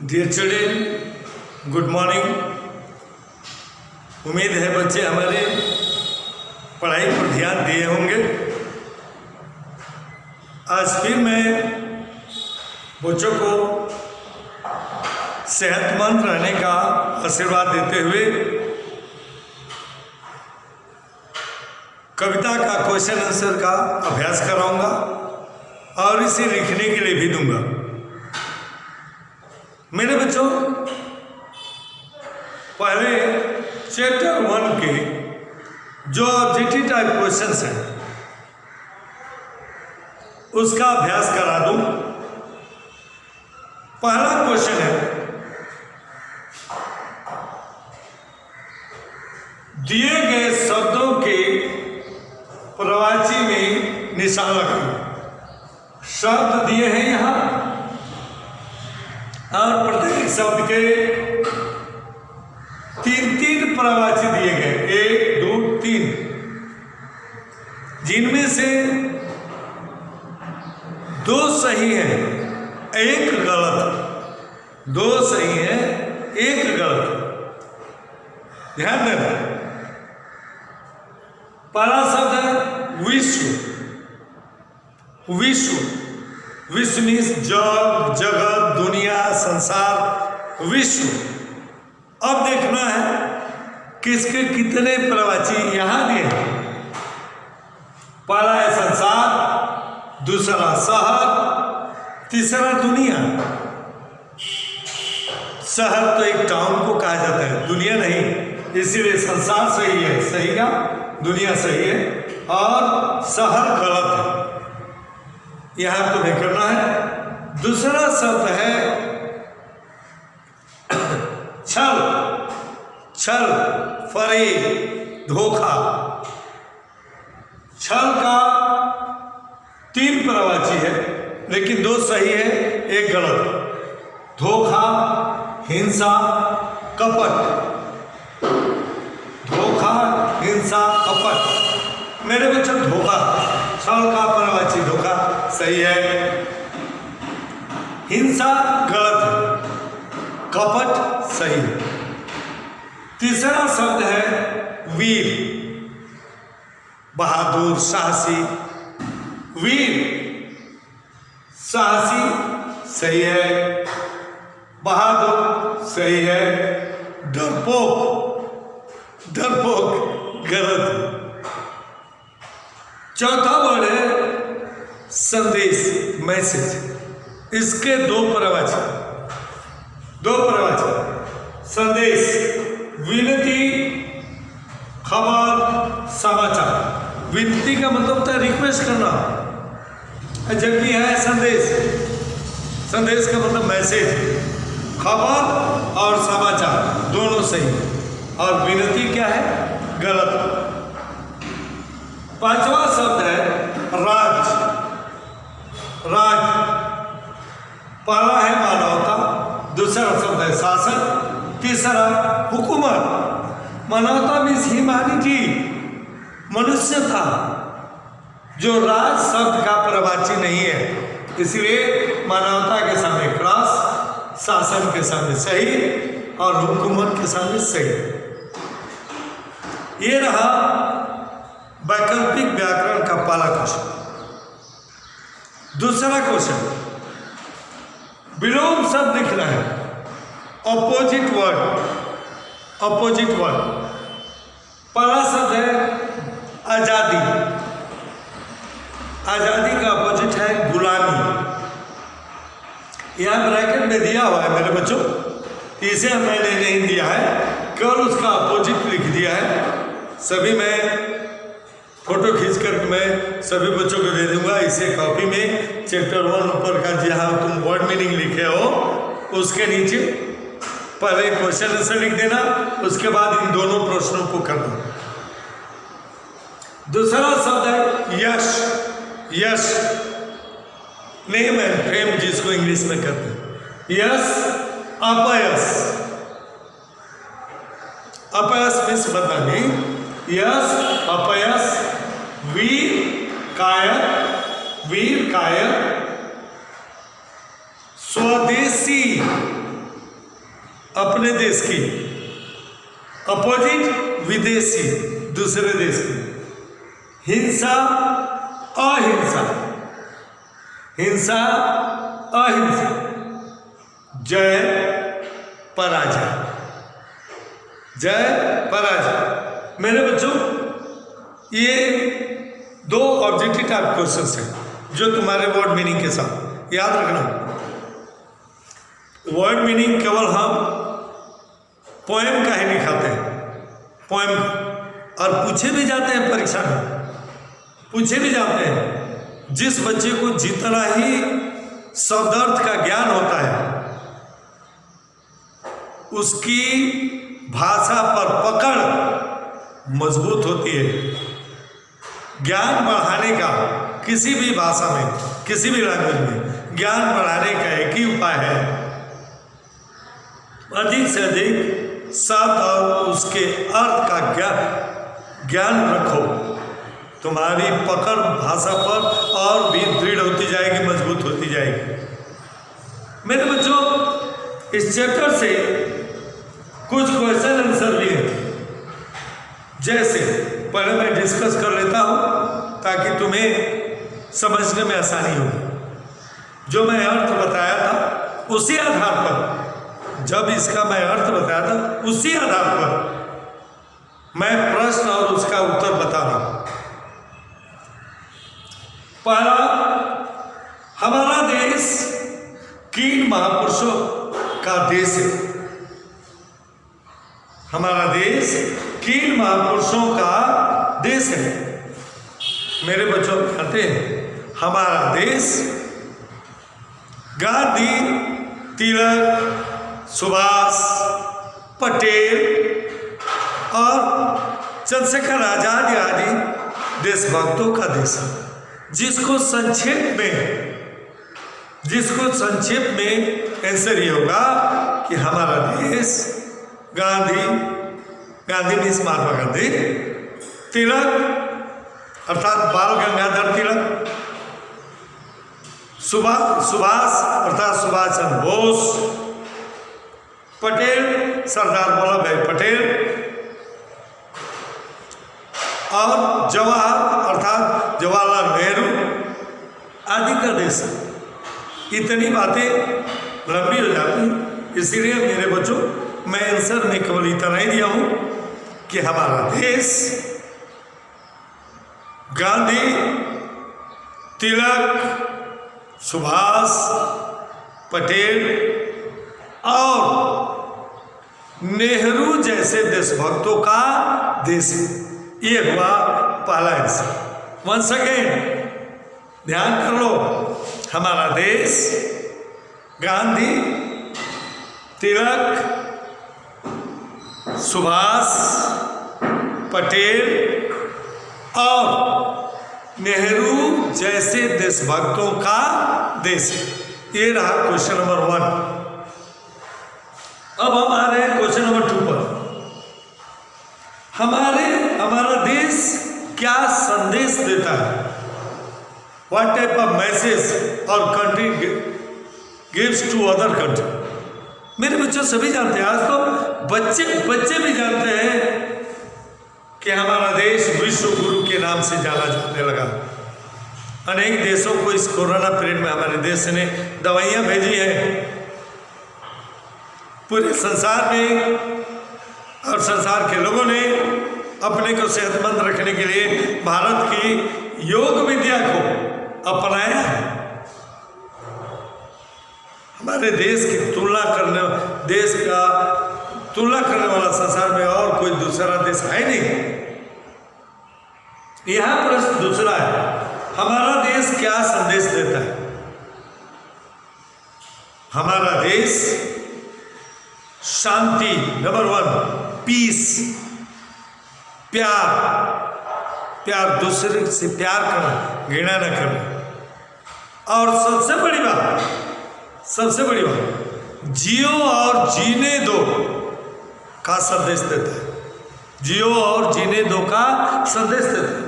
Dear children, good morning. उम्मीद है बच्चे हमारे पढ़ाई पर ध्यान दिए होंगे। आज फिर मैं बच्चों को सेहतमंद रहने का आशीर्वाद देते हुए कविता का क्वेश्चन आंसर का अभ्यास कराऊंगा और इसे लिखने के लिए भी दूंगा। मेरे बच्चों, पहले चैप्टर 1 के जो ऑब्जेक्टिव टाइप क्वेश्चंस हैं उसका अभ्यास करा दूं। पहला क्वेश्चन है, दिए गए शब्दों के प्रवाची में निशान लगाइए। शब्द दिए हैं यहां और प्रत्येक शब्द के 3 प्रवाची दिए गए, 1, 2, 3, जिनमें से 2 सही है, 1 गलत। 2 सही है, 1 गलत। ध्यान देना। पहला शब्द है विश्व। विश्व, विश्व मीन्स जग, जगत, दुनिया, संसार, विश्व। अब देखना है किसके कितने प्रवाची यहां दिए हैं। पहला है संसार, दूसरा शहर, तीसरा दुनिया। शहर तो एक टाउन को कहा जाता है, दुनिया नहीं, इसीलिए संसार सही है, सही का दुनिया सही है और शहर गलत है। यहां तुम्हें करना है। दूसरा शब्द है छल। छल, फरेब, धोखा। छल का 3 प्रवाची है, लेकिन 2 सही है, 1 गलत। धोखा, हिंसा, कपट। धोखा, हिंसा, कपट। मेरे बच्चों, धोखा, छल का प्रवाची धोखा सही है, हिंसा गलत, कपट सही। तीसरा शब्द है वीर, बहादुर, साहसी। वीर, साहसी सही है, बहादुर सही है, डरपोक, डरपोक गलत। चौथा वर्ड है संदेश, मैसेज। इसके 2 प्रवाची, 2 प्रवाची। संदेश, विनती, खबर, समाचार। विनती का मतलब होता है रिक्वेस्ट करना, जबकि है संदेश। संदेश का मतलब मैसेज। खबर और समाचार दोनों सही, और विनती क्या है, गलत। 5वां शब्द है राज। राज, पहला है मानवता, दूसरा शब्द है शासन, तीसरा हुकूमत। मानवता मीन्स ह्यूमैनिटी, मनुष्यता, जो राज शब्द का प्रवाची नहीं है, इसलिए मानवता के सामने क्रॉस, शासन के सामने सही और हुकूमत के सामने सही। ये रहा वैकल्पिक व्याकरण का पहला क्वेश्चन। दूसरा क्वेश्चन, विलोम शब्द लिखना है, ऑपोजिट वर्ड। ऑपोजिट वर्ड, पहला शब्द है आजादी। आजादी का ऑपोजिट है गुलामी। यहां ब्रैकेट में दिया हुआ है मेरे बच्चों, इसे मैंने नहीं दिया है, केवल उसका ऑपोजिट लिख दिया है। सभी मैं फोटो खींचकर मैं सभी बच्चों को दे दूंगा। इसे कॉपी में चैप्टर 1 ऊपर का जहां तुम वर्ड मीनिंग लिखे हो उसके नीचे पहले क्वेश्चन आंसर लिख देना, उसके बाद इन दोनों प्रश्नों को करना। दूसरा शब्द है यश। यश, नेम एंड फेम जिसको इंग्लिश में कहते हैं। यश, अपयश। अपयश मीन्स बदनामी। यश, अपयश। वीर, कायर। वीर, कायर। स्वदेशी, अपने देश की, अपोजिट विदेशी, दूसरे देश की। हिंसा अहिंसा, हिंसा अहिंसा, जय पराजय, जय पराजय। मेरे बच्चों, ये 2 ऑब्जेक्टिव टाइप क्वेश्चंस हैं जो तुम्हारे वर्ड मीनिंग के साथ याद रखना। वर्ड मीनिंग केवल हम पोएम का ही निकालते हैं, पोएम, और पूछे भी जाते हैं परीक्षा में, पूछे भी जाते हैं। जिस बच्चे को जितना ही शब्दार्थ का ज्ञान होता है, उसकी भाषा पर पकड़ मजबूत होती है। ज्ञान बढ़ाने का किसी भी भाषा में, किसी भी लैंग्वेज में ज्ञान बढ़ाने का एक ही उपाय है, अधिक से अधिक शब्द और उसके अर्थ का ज्ञान रखो। तुम्हारी पकड़ भाषा पर और भी दृढ़ होती जाएगी, मजबूत होती जाएगी। मेरे बच्चों, इस चैप्टर से कुछ क्वेश्चन आंसर भी है। जैसे पहले मैं डिस्कस कर लेता हूँ ताकि तुम्हें समझने में आसानी हो। जो मैं अर्थ बताया था उसी आधार पर, जब इसका मैं अर्थ बताया था उसी आधार पर मैं प्रश्न और उसका उत्तर बता रहा हूं। पहला, हमारा देश किन महापुरुषों का देश है? हमारा देश किन महापुरुषों का देश है? मेरे बच्चों कहते हैं हमारा देश गांधी, तिलक, सुभाष, पटेल और चंद्रशेखर आजाद आदि देशभक्तों का देश है। जिसको संक्षेप में आंसर ये होगा कि हमारा देश गांधी मीन्स महात्मा गांधी, तिलक अर्थात बाल गंगाधर तिलक, सुभाष अर्थात सुभाष चंद्र बोस, पटेल सरदार वल्लभ भाई पटेल, और जवाहर अर्थात जवाहरलाल नेहरू आदि का देश है। इतनी बातें लंबी हो जाती, इसीलिए मेरे बच्चों मैं आंसर में केवल इतना ही दिया हूं कि हमारा देश गांधी, तिलक, सुभाष, पटेल और नेहरू जैसे देशभक्तों का देश है। ये हुआ पहला आंसर। वंस अगेन ध्यान कर लो, हमारा देश गांधी, तिलक, सुभाष, पटेल और नेहरू जैसे देशभक्तों का देश है। ये रहा क्वेश्चन नंबर 1। अब हम आ रहे हैं क्वेश्चन नंबर 2 पर। हमारा देश क्या संदेश देता है? What type of message our country gives to other country? मेरे बच्चे सभी जानते हैं, आज तो बच्चे भी जानते हैं कि हमारा देश विश्व गुरु के नाम से जाना जाने लगा। अनेक देशों को इस कोरोना पीरियड में हमारे देश ने दवाइयाँ भेजी हैं। पूरे संसार में और संसार के लोगों ने अपने को सेहतमंद रखने के लिए भारत की योग विद्या को अपनाया है। हमारे देश की तुलना करने वाला संसार में और कोई दूसरा देश है नहीं। यहां प्रश्न दूसरा है, हमारा देश क्या संदेश देता है? हमारा देश शांति, नंबर 1 पीस, प्यार, दूसरे से प्यार करना, घृणा न करना, और सबसे बड़ी बात जियो और जीने दो का संदेश देता है। जियो और जीने दो का संदेश देता है।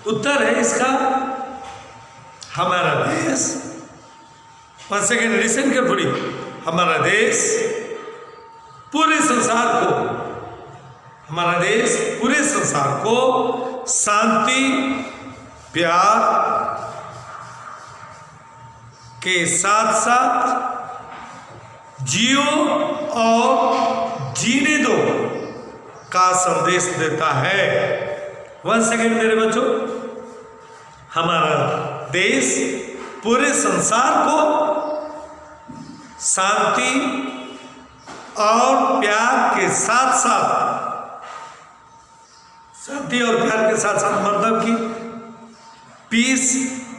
उत्तर है इसका हमारा देश। once again listen carefully, हमारा देश पूरे संसार को, हमारा देश पूरे संसार को शांति प्यार के साथ साथ जियो और जीने दो का संदेश देता है। 1 सेकेंड मेरे बच्चों, हमारा देश पूरे संसार को शांति और प्यार के साथ साथ, शांति और प्यार के साथ साथ मतलब कि पीस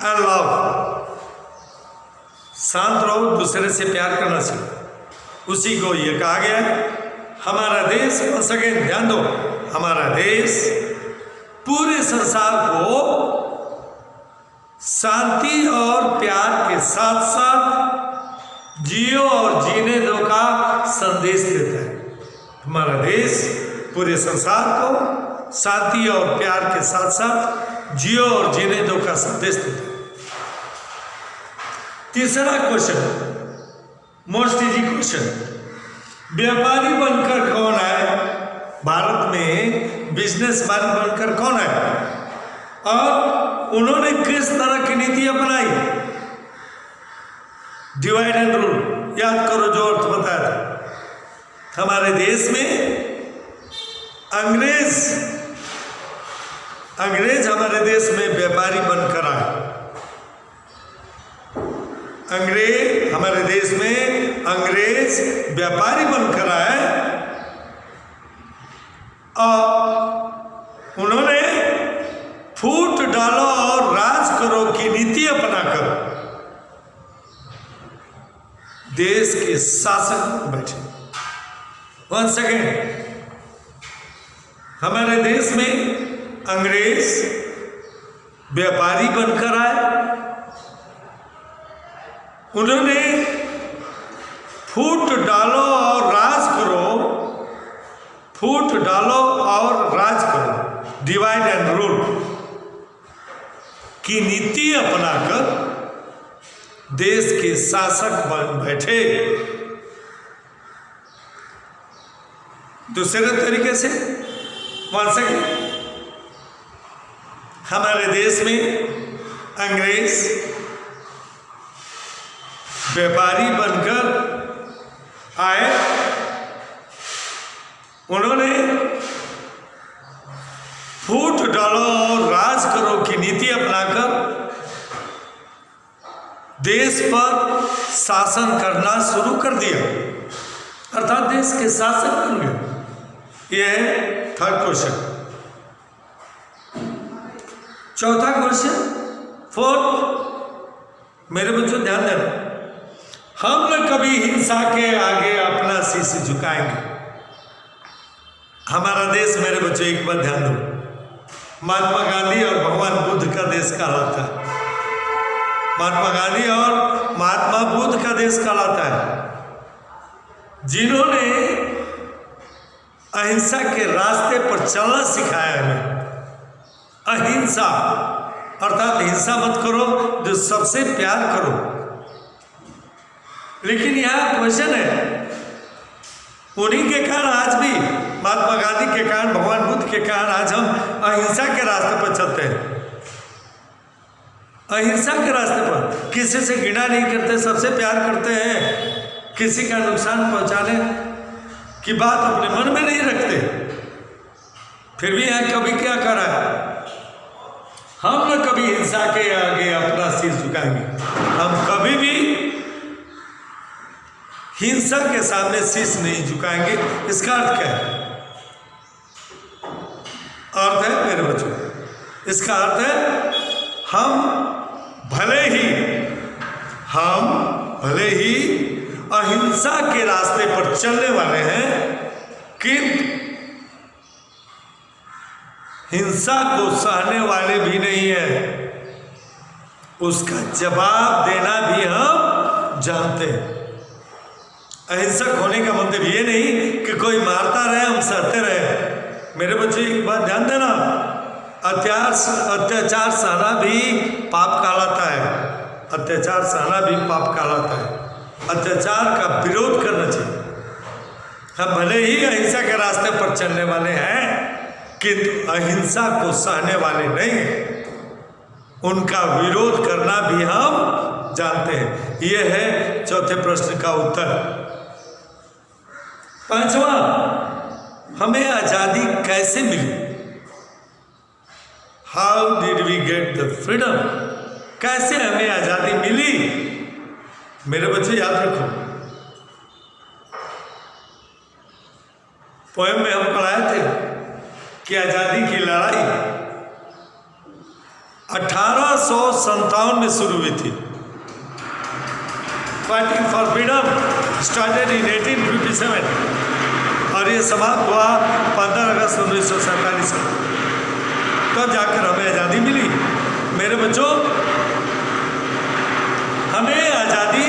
एंड लव, शांत रहो, दूसरे से प्यार करना सीखो, उसी को ये कहा गया है। हमारा देश, सके ध्यान दो, हमारा देश पूरे संसार को शांति और प्यार के साथ साथ जियो और जीने दो का संदेश देता है। हमारा देश पूरे संसार को शांति और प्यार के साथ साथ जियो और जीने दो का संदेश देता है। तीसरा क्वेश्चन, मोस्ट इजी क्वेश्चन, व्यापारी बनकर कौन है? भारत में बिजनेसमैन बनकर कौन है और उन्होंने किस तरह की नीति अपनाई? डिवाइड एंड रूल याद करो, जो अर्थ बताया था। हमारे देश में अंग्रेज हमारे देश में व्यापारी बनकर आए। हमारे देश में अंग्रेज व्यापारी बनकर आए और उन्होंने फूट डालो और राज करो की नीति अपनाकर देश के शासक बैठे। 1 सेकेंड, हमारे देश में अंग्रेज व्यापारी बनकर आए, उन्होंने फूट डालो और राज करो, फूट डालो और राज करो, डिवाइड एंड रूल की नीति अपनाकर देश के शासक बन बैठे। दूसरे तरीके से 1 सेकेंड, हमारे देश में अंग्रेज व्यापारी बनकर आए, उन्होंने फूट डालो और राज करो की नीति अपनाकर देश पर शासन करना शुरू कर दिया, अर्थात देश के शासक बन गए। यह है थर्ड क्वेश्चन। चौथा क्वेश्चन, फोर्थ, मेरे बच्चों ध्यान देना, हम न कभी हिंसा के आगे अपना शीश झुकाएंगे। हमारा देश, मेरे बच्चों एक बात ध्यान दो, महात्मा गांधी और भगवान बुद्ध का देश कहलाता है। महात्मा गांधी और महात्मा बुद्ध का देश कहलाता है, जिन्होंने अहिंसा के रास्ते पर चलना सिखाया हमें। अहिंसा अर्थात हिंसा मत करो, जो सबसे प्यार करो। लेकिन यह क्वेश्चन है, उन्हीं के कारण आज भी, महात्मा गांधी के कारण, भगवान बुद्ध के कारण आज हम अहिंसा के रास्ते पर चलते हैं। अहिंसा के रास्ते पर किसी से घृणा नहीं करते, सबसे प्यार करते हैं, किसी का नुकसान पहुंचाने की बात अपने मन में नहीं रखते। फिर भी यहाँ कभी क्या करा है, हम न कभी हिंसा के आगे अपना सिर झुकाएंगे। हम कभी भी हिंसा के सामने शीश नहीं झुकाएंगे। इसका अर्थ क्या है? अर्थ है मेरे बच्चों, इसका अर्थ है हम भले ही अहिंसा के रास्ते पर चलने वाले हैं, किंतु हिंसा को सहने वाले भी नहीं है। उसका जवाब देना भी हम जानते हैं। अहिंसक होने का मतलब ये नहीं कि कोई मारता रहे हम सहते रहे। मेरे बच्चे एक बात ध्यान देना, अत्याचार सहना भी पाप कहलाता है। अत्याचार सहना भी पाप कहलाता है। अत्याचार का विरोध करना चाहिए। हम भले ही अहिंसा के रास्ते पर चलने वाले हैं, किंतु अहिंसा को सहने वाले नहीं, उनका विरोध करना भी हम जानते हैं। यह है चौथे प्रश्न का उत्तर। पांचवा, हमें आजादी कैसे मिली? How did we get the freedom? कैसे हमें आजादी मिली? मेरे बच्चे याद रखो, पोएम में हम पढ़ाए थे कि आजादी की लड़ाई 1857 में शुरू हुई थी। Fighting for freedom started in 1857 और ये समाप्त हुआ 15 अगस्त 1947 को। तब जाकर हमें आज़ादी मिली। मेरे बच्चों, हमें आज़ादी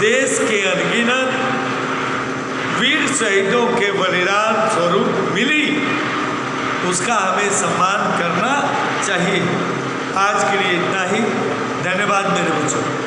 देश के अनगिनत वीर शहीदों के बलिदान स्वरूप मिली, उसका हमें सम्मान करना चाहिए। आज के लिए इतना ही। धन्यवाद मेरे बच्चों।